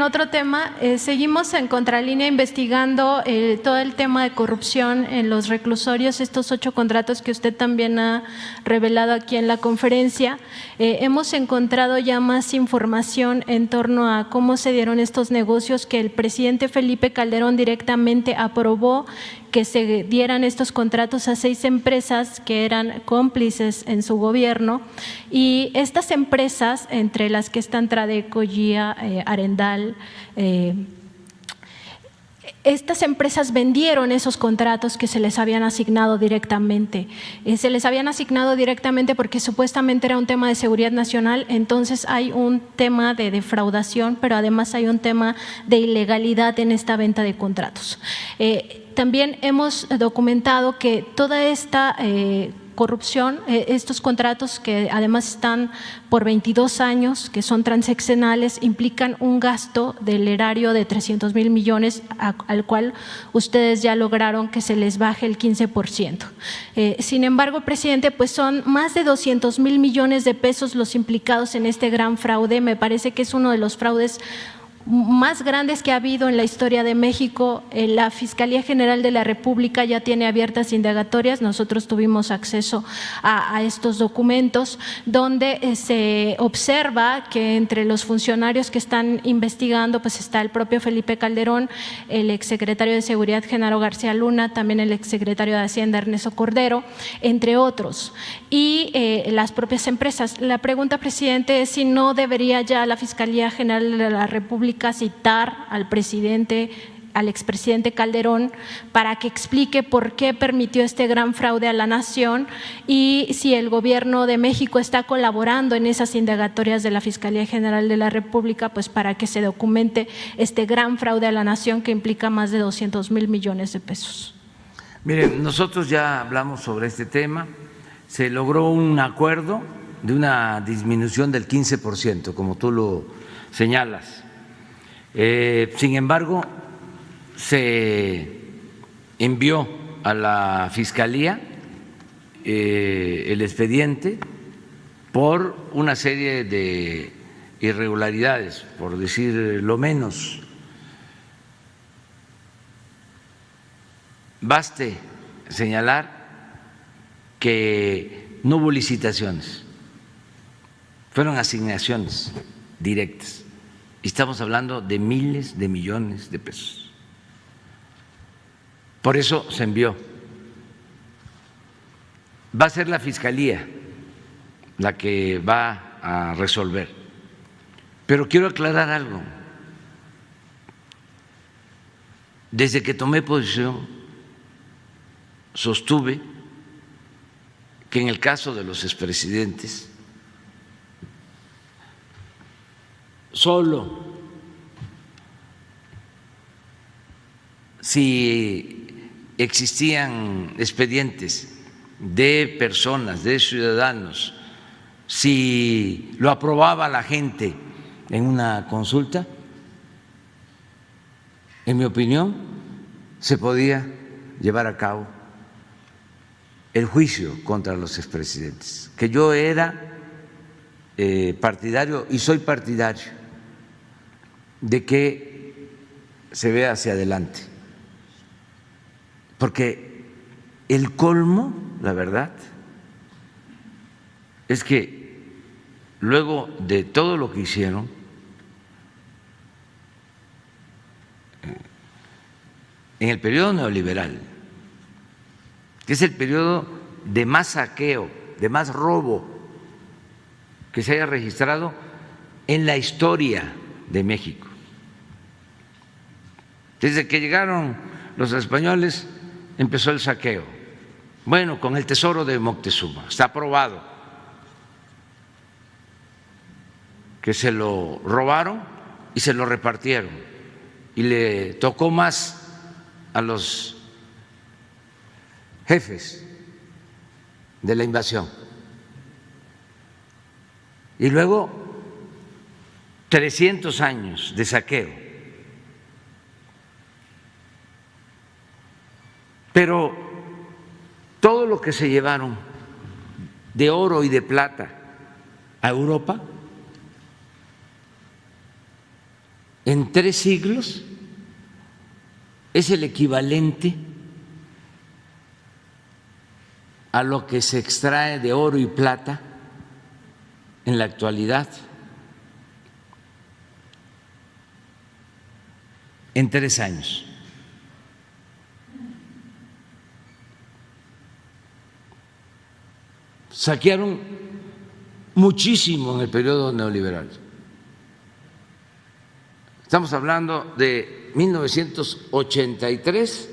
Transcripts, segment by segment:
en otro tema, seguimos en contralínea investigando todo el tema de corrupción en los reclusorios, estos 8 contratos que usted también ha revelado aquí en la conferencia. Hemos encontrado ya más información en torno a cómo se dieron estos negocios, que el presidente Felipe Calderón directamente aprobó que se dieran estos contratos a 6 empresas que eran cómplices en su gobierno, y estas empresas, entre las que están Tradeco, GIA, Arendal, estas empresas vendieron esos contratos que se les habían asignado directamente. Se les habían asignado directamente porque supuestamente era un tema de seguridad nacional, entonces hay un tema de defraudación, pero además hay un tema de ilegalidad en esta venta de contratos. También hemos documentado que toda esta corrupción, estos contratos que además están por 22 años, que son transeccionales, implican un gasto del erario de 300,000 millones, al cual ustedes ya lograron que se les baje el 15%. Sin embargo, presidente, pues son más de 200,000 millones de pesos los implicados en este gran fraude. Me parece que es uno de los fraudes más grandes que ha habido en la historia de México. La Fiscalía General de la República ya tiene abiertas indagatorias, nosotros tuvimos acceso a estos documentos, donde se observa que entre los funcionarios que están investigando pues está el propio Felipe Calderón, el exsecretario de Seguridad Genaro García Luna, también el exsecretario de Hacienda Ernesto Cordero, entre otros, y las propias empresas. La pregunta, presidente, es si no debería ya la Fiscalía General de la República citar al presidente, al expresidente Calderón, para que explique por qué permitió este gran fraude a la nación, y si el gobierno de México está colaborando en esas indagatorias de la Fiscalía General de la República, pues para que se documente este gran fraude a la nación que implica más de 200,000 millones de pesos. Miren, nosotros ya hablamos sobre este tema, se logró un acuerdo de una disminución del 15%, como tú lo señalas. Sin embargo, se envió a la Fiscalía el expediente por una serie de irregularidades, por decir lo menos. Baste señalar que no hubo licitaciones, fueron asignaciones directas. Estamos hablando de miles de millones de pesos. Por eso se envió. Va a ser la Fiscalía la que va a resolver. Pero quiero aclarar algo. Desde que tomé posición, sostuve que en el caso de los expresidentes, solo si existían expedientes de personas, de ciudadanos, si lo aprobaba la gente en una consulta, en mi opinión, se podía llevar a cabo el juicio contra los expresidentes, que yo era partidario y soy partidario de que se vea hacia adelante, porque el colmo, la verdad, es que luego de todo lo que hicieron, en el periodo neoliberal, que es el periodo de más saqueo, de más robo que se haya registrado en la historia de México. Desde que llegaron los españoles empezó el saqueo. Bueno, con el tesoro de Moctezuma, está aprobado que se lo robaron y se lo repartieron, y le tocó más a los jefes de la invasión. Y luego 300 años de saqueo. Pero todo lo que se llevaron de oro y de plata a Europa en 3 siglos es el equivalente a lo que se extrae de oro y plata en la actualidad. En 3 años. Saquearon muchísimo en el periodo neoliberal. Estamos hablando de 1983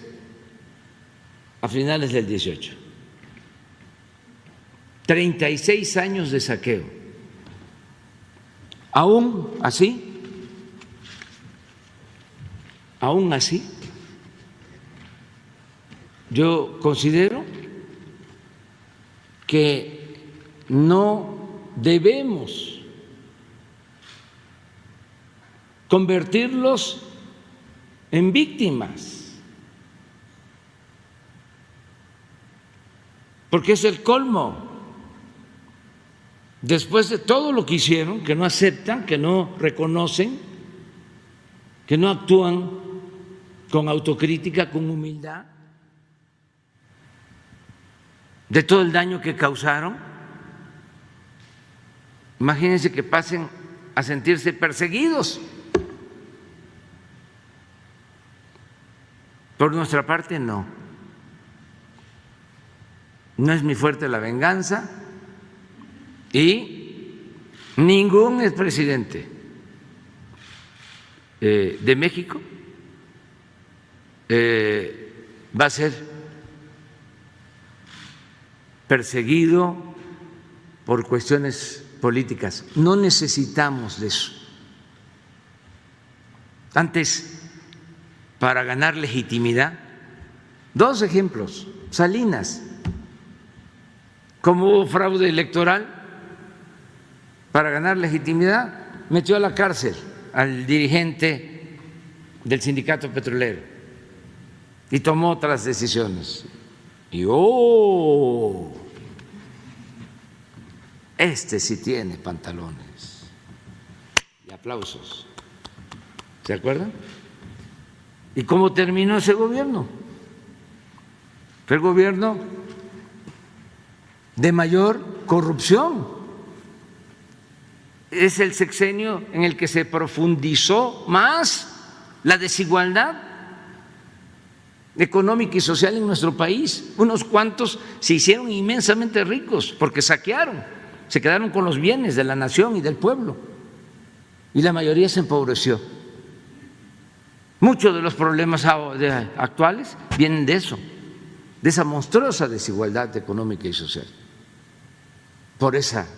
a finales del 18. 36 años de saqueo. Aún así, yo considero que no debemos convertirlos en víctimas, porque es el colmo. Después de todo lo que hicieron, que no aceptan, que no reconocen, que no actúan con autocrítica, con humildad, de todo el daño que causaron, imagínense que pasen a sentirse perseguidos. Por nuestra parte, no. No es muy fuerte la venganza y ningún expresidente de México va a ser perseguido por cuestiones políticas. No necesitamos de eso. Antes, para ganar legitimidad, 2 ejemplos. Salinas, como hubo fraude electoral, para ganar legitimidad, metió a la cárcel al dirigente del sindicato petrolero y tomó otras decisiones. Y este sí tiene pantalones. Y aplausos. ¿Se acuerdan? ¿Y cómo terminó ese gobierno? Fue el gobierno de mayor corrupción. Es el sexenio en el que se profundizó más la desigualdad económica y social en nuestro país. Unos cuantos se hicieron inmensamente ricos porque saquearon, se quedaron con los bienes de la nación y del pueblo, y la mayoría se empobreció. Muchos de los problemas actuales vienen de eso, de esa monstruosa desigualdad económica y social, por esa